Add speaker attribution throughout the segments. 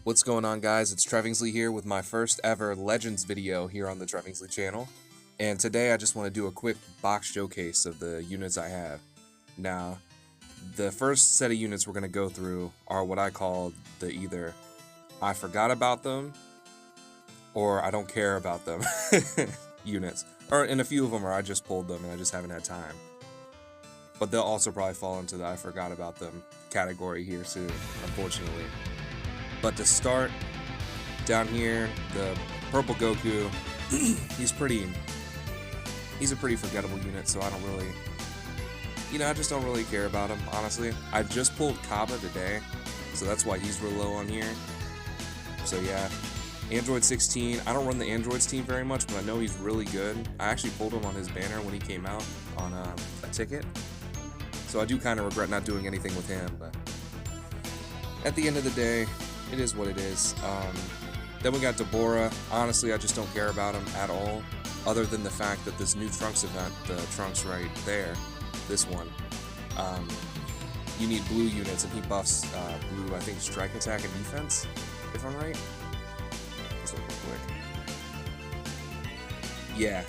Speaker 1: What's going on, guys? It's Trevingsley here with my first ever Legends video here on the Trevingsley channel. And today I just want to do a quick box showcase of the units I have. Now, the first set of units we're going to go through are what I call the either I forgot about them or I don't care about them units. And a few of them are I just pulled them and I just haven't had time. But they'll also probably fall into the I forgot about them category here soon, unfortunately. But to start, down here, the purple Goku, he's a pretty forgettable unit, so I don't really, I just don't really care about him, honestly. I just pulled Kaba today, so that's why he's real low on here. So yeah, Android 16, I don't run the Androids team very much, but I know he's really good. I actually pulled him on his banner when he came out on a ticket, so I do kind of regret not doing anything with him, but at the end of the day, it is what it is. Then we got Deborah. Honestly, I just don't care about him at all, other than the fact that this new Trunks event, the Trunks right there, this one, you need blue units, and he buffs blue, I think, strike attack and defense, if I'm right. Let's look real quick. Yeah.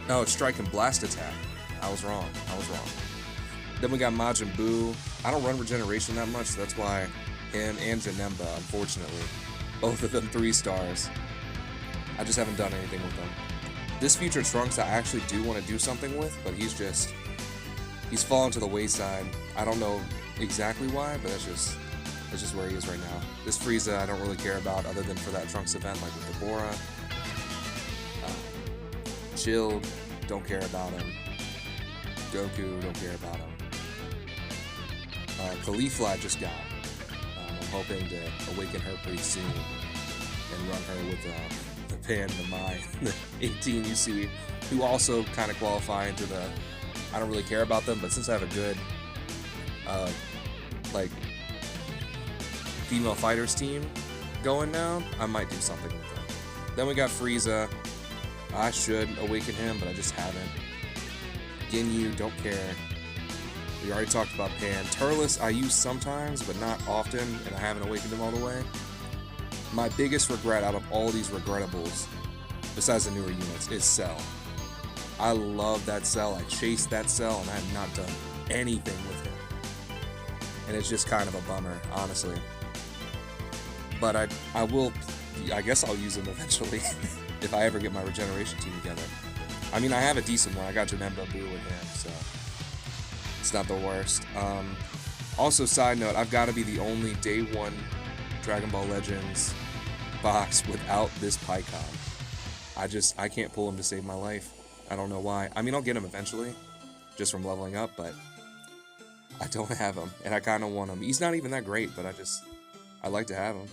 Speaker 1: No, it's strike and blast attack. I was wrong. Then we got Majin Buu. I don't run regeneration that much, so that's why him and Janemba, unfortunately, both of them 3 stars. I just haven't done anything with them. This future Trunks I actually do want to do something with, but he's fallen to the wayside. I don't know exactly why, but that's just where he is right now. This Frieza I don't really care about, other than for that Trunks event, like with Deborah. Chill, don't care about him. Goku, don't care about him. Caulifla I just got. I'm hoping to awaken her pretty soon and run her with the Pan, the Mai, the 18 you see, who also kind of qualify into the I don't really care about them, but since I have a good like female fighters team going now, I might do something with them. Then we got Frieza. I should awaken him, but I just haven't. Ginyu, don't care. We already talked about Pan. Turles I use sometimes, but not often, and I haven't awakened him all the way. My biggest regret out of all these regrettables, besides the newer units, is Cell. I love that Cell. I chased that Cell, and I have not done anything with him. And it's just kind of a bummer, honestly. But I guess I'll use him eventually, if I ever get my regeneration team together. I mean, I have a decent one. I got Janemba Buu with him, so it's not the worst. Also, side note, I've got to be the only day 1 Dragon Ball Legends box without this Pikkon. I can't pull him to save my life. I don't know why. I mean, I'll get him eventually, just from leveling up, but I don't have him, and I kind of want him. He's not even that great, but I like to have him.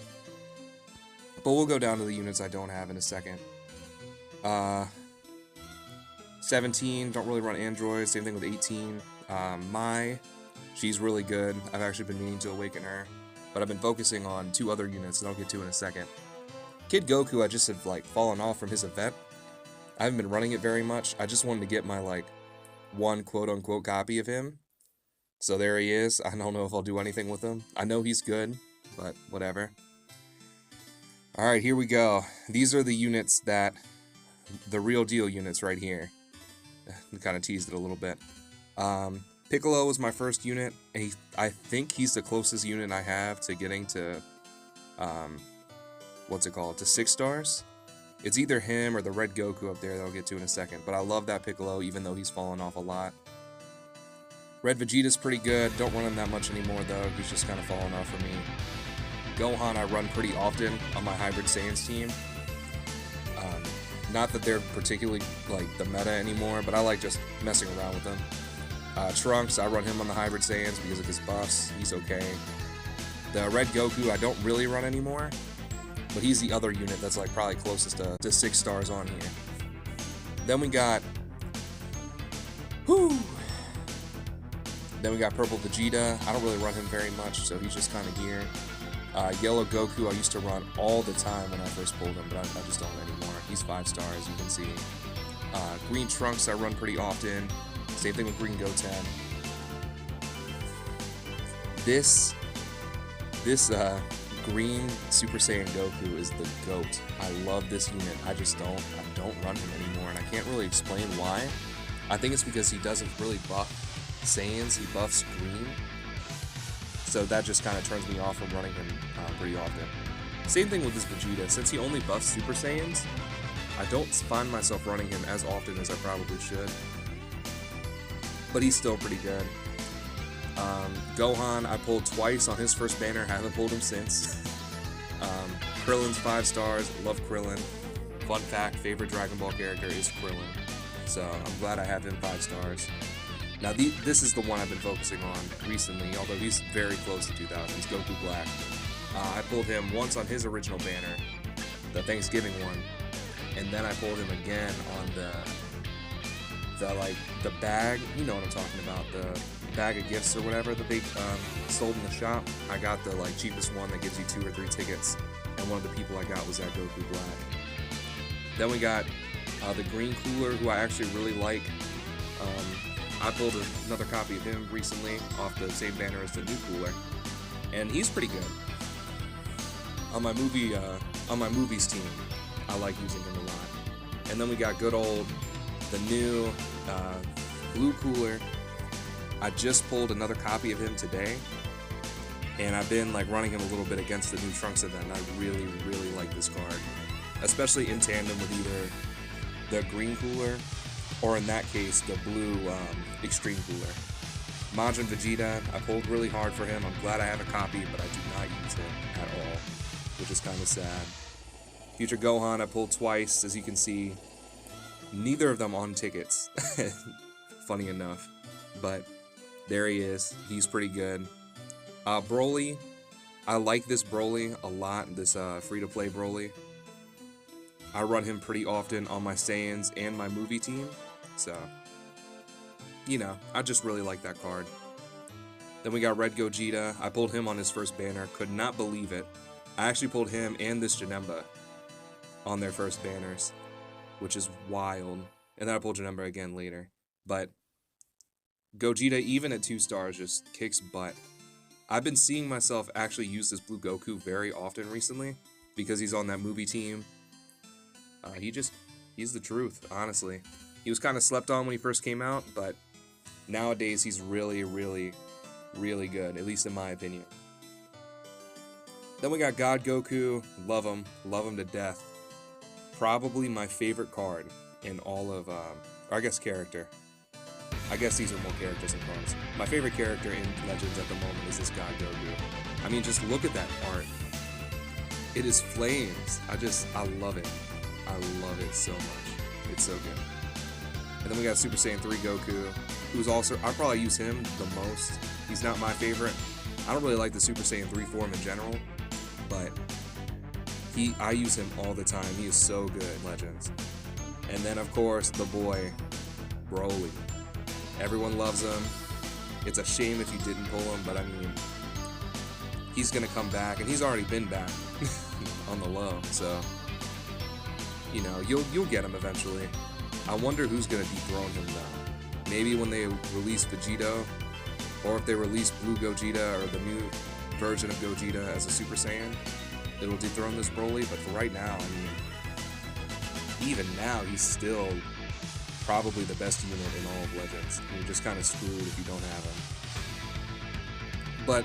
Speaker 1: But we'll go down to the units I don't have in a second. 17, don't really run Android, same thing with 18. Mai, she's really good. I've actually been meaning to awaken her, but I've been focusing on 2 other units that I'll get to in a second. Kid Goku, I just have fallen off from his event. I haven't been running it very much. I just wanted to get my one quote-unquote copy of him. So there he is. I don't know if I'll do anything with him. I know he's good, but whatever. Alright, here we go. These are the units the real deal units right here. I kind of teased it a little bit. Piccolo was my first unit. I think he's the closest unit I have to getting to, to 6 stars. It's either him or the red Goku up there that I'll get to in a second, but I love that Piccolo, even though he's fallen off a lot. Red Vegeta's pretty good. Don't run him that much anymore, though. He's just kind of fallen off for me. Gohan I run pretty often on my Hybrid Saiyans team. Not that they're particularly the meta anymore, but I like just messing around with them. Trunks, I run him on the Hybrid Saiyans because of his buffs. He's okay. The red Goku I don't really run anymore, but he's the other unit that's probably closest to 6 stars on here. Then we got Then we got Purple Vegeta. I don't really run him very much, so he's just kind of here. Yellow Goku I used to run all the time when I first pulled him, but I just don't anymore. He's 5 stars, you can see. Green Trunks I run pretty often. Same thing with Green Goten. This Green Super Saiyan Goku is the GOAT. I love this unit. I don't run him anymore, and I can't really explain why. I think it's because he doesn't really buff Saiyans, he buffs Green. So that just kind of turns me off from running him pretty often. Same thing with this Vegeta. Since he only buffs Super Saiyans, I don't find myself running him as often as I probably should. But he's still pretty good. Gohan, I pulled twice on his first banner, haven't pulled him since. Krillin's 5 stars, love Krillin. Fun fact, favorite Dragon Ball character is Krillin. So I'm glad I have him 5 stars. Now this is the one I've been focusing on recently, although he's very close to 2000. It's Goku Black. I pulled him once on his original banner, the Thanksgiving one, and then I pulled him again on the bag, you know what I'm talking about, the bag of gifts or whatever that they sold in the shop. I got the cheapest one that gives you 2 or 3 tickets, and one of the people I got was that Goku Black. Then we got the Green Cooler, who I actually really like. I pulled another copy of him recently off the same banner as the new Cooler, and he's pretty good. On my movies team, I like using him a lot. And then we got good old, the new Blue Cooler. I just pulled another copy of him today, and I've been running him a little bit against the new Trunks event. I really, really like this card, especially in tandem with either the Green Cooler, or in that case, the blue Extreme Cooler. Majin Vegeta, I pulled really hard for him. I'm glad I have a copy, but I do not use him at all, which is kind of sad. Future Gohan, I pulled twice, as you can see. Neither of them on tickets, funny enough, but there he is. He's pretty good. Broly, I like this Broly a lot, this free-to-play Broly. I run him pretty often on my Saiyans and my movie team, so, you know, I just really like that card. Then we got Red Gogeta. I pulled him on his first banner, could not believe it. I actually pulled him and this Janemba on their first banners, which is wild. And then I pulled Janemba again later. But Gogeta, even at 2 stars, just kicks butt. I've been seeing myself actually use this Blue Goku very often recently, because he's on that movie team. He's the truth, honestly. He was kind of slept on when he first came out, but nowadays he's really, really, really good, at least in my opinion. Then we got God Goku. Love him to death. Probably my favorite card in all of, or I guess character. I guess these are more characters than cards. My favorite character in Legends at the moment is this God Goku. I mean, just look at that art. It is flames. I love it. I love it so much. It's so good. And then we got Super Saiyan 3 Goku, who's also, I probably use him the most. He's not my favorite. I don't really like the Super Saiyan 3 form in general, but I use him all the time. He is so good in Legends. And then, of course, the boy, Broly. Everyone loves him. It's a shame if you didn't pull him, but I mean, he's gonna come back, and he's already been back on the low, so, you know, you'll get him eventually. I wonder who's gonna dethrone him though. Maybe when they release Vegito, or if they release Blue Gogeta or the new version of Gogeta as a Super Saiyan, it'll dethrone this Broly. But for right now, I mean, even now, he's still probably the best unit in all of Legends. You're just kind of screwed if you don't have him. But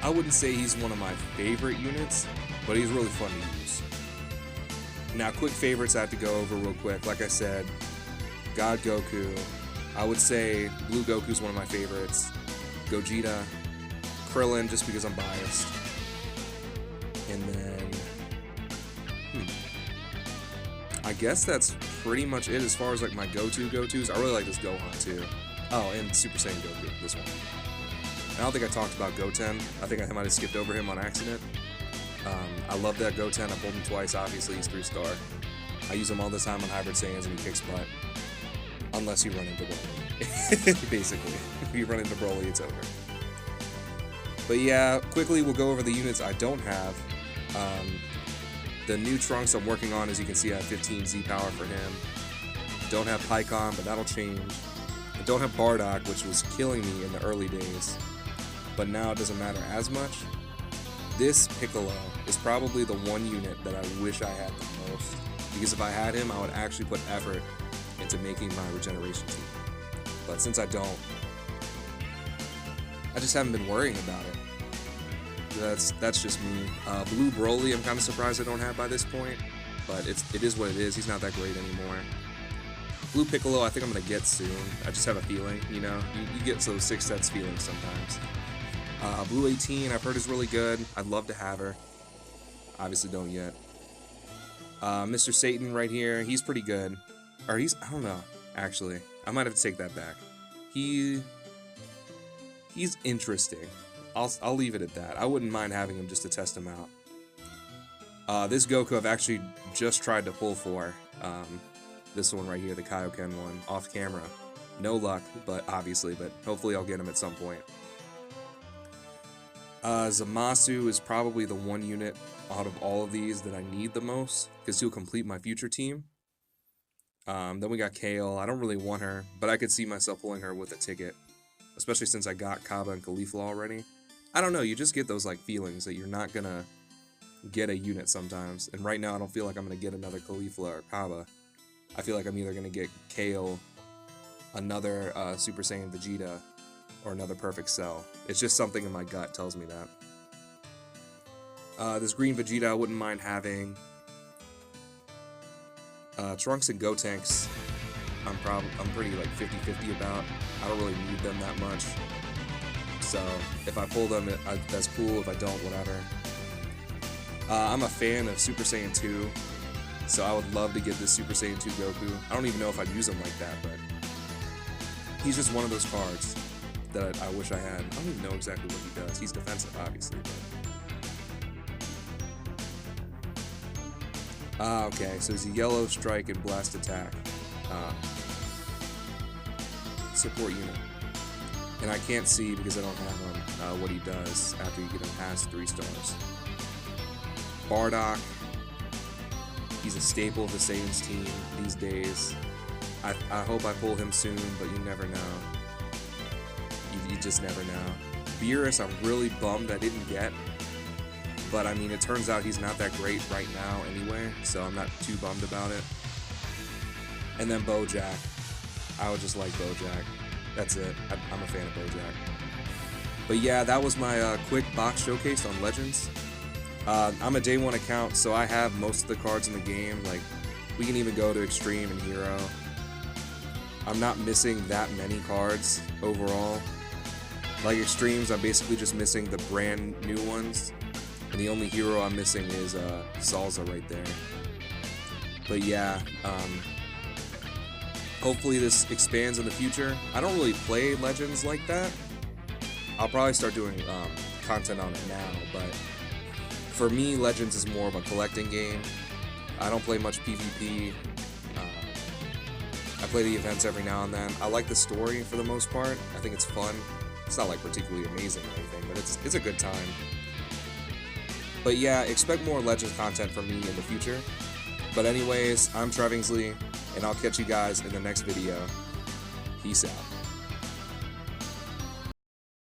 Speaker 1: I wouldn't say he's one of my favorite units, but he's really fun to use. Now, quick favorites I have to go over real quick. Like I said, God Goku. I would say Blue Goku's one of my favorites. Gogeta. Krillin, just because I'm biased. And then, I guess that's pretty much it as far as my go-tos. I really like this Gohan too. Oh, and Super Saiyan Goku, this one. I don't think I talked about Goten. I think I might have skipped over him on accident. I love that Goten. I pulled him twice, obviously. He's 3-star. I use him all the time on Hybrid Saiyans and he kicks butt. Unless you run into Broly. Basically. If you run into Broly, it's over. But yeah, quickly we'll go over the units I don't have. The new Trunks I'm working on, as you can see, I have 15 Z power for him. Don't have Pikkon, but that'll change. I don't have Bardock, which was killing me in the early days. But now it doesn't matter as much. this Piccolo is probably the one unit that I wish I had the most, because if I had him, I would actually put effort into making my regeneration team. But since I don't, I just haven't been worrying about it. That's just me. Blue Broly, I'm kind of surprised I don't have by this point, but it is what it is. He's not that great anymore. Blue Piccolo, I think I'm gonna get soon. I just have a feeling, you know. You get those 6 sets feelings sometimes. Blue 18, I've heard is really good. I'd love to have her. Obviously don't yet. Mr. Satan right here, he's pretty good. Or I don't know, actually. I might have to take that back. He's interesting. I'll leave it at that. I wouldn't mind having him just to test him out. This Goku I've actually just tried to pull for. This one right here, the Kaioken one, off camera. No luck, but hopefully I'll get him at some point. Zamasu is probably the one unit out of all of these that I need the most, because he'll complete my future team. Then we got Kale. I don't really want her, but I could see myself pulling her with a ticket, especially since I got Kaba and Caulifla already. I don't know, you just get those like feelings that you're not gonna get a unit sometimes, and right now I don't feel like I'm gonna get another Caulifla or Kaba. I feel like I'm either gonna get Kale, another Super Saiyan Vegeta, or another Perfect Cell. It's just something in my gut tells me that. This green Vegeta I wouldn't mind having. Trunks and Gotenks, I'm pretty like 50-50 about. I don't really need them that much. So if I pull them, that's cool. If I don't, whatever. I'm a fan of Super Saiyan 2, so I would love to get this Super Saiyan 2 Goku. I don't even know if I'd use him like that, but he's just one of those cards that I wish I had. I don't even know exactly what he does. He's defensive, obviously, but... okay, so he's a Yellow Strike and Blast Attack. Support unit. And I can't see, because I don't have him, what he does after you get him past 3 stars. Bardock. He's a staple of the Saiyans team these days. I hope I pull him soon, but you never know. You just never know. Beerus, I'm really bummed I didn't get. But I mean, it turns out he's not that great right now anyway, so I'm not too bummed about it. And then Bojack. I would just like Bojack. That's it. I'm a fan of Bojack. But yeah, that was my quick box showcase on Legends. I'm a day 1 account, so I have most of the cards in the game. Like, we can even go to Extreme and Hero. I'm not missing that many cards overall. Like Extremes, I'm basically just missing the brand new ones. And the only hero I'm missing is Salza right there. But yeah, hopefully this expands in the future. I don't really play Legends like that. I'll probably start doing content on it now, but for me, Legends is more of a collecting game. I don't play much PvP. I play the events every now and then. I like the story for the most part. I think it's fun. It's not like particularly amazing or anything, but it's a good time. But yeah, expect more Legends content from me in the future. But anyways, I'm Trevingsley, and I'll catch you guys in the next video. Peace out.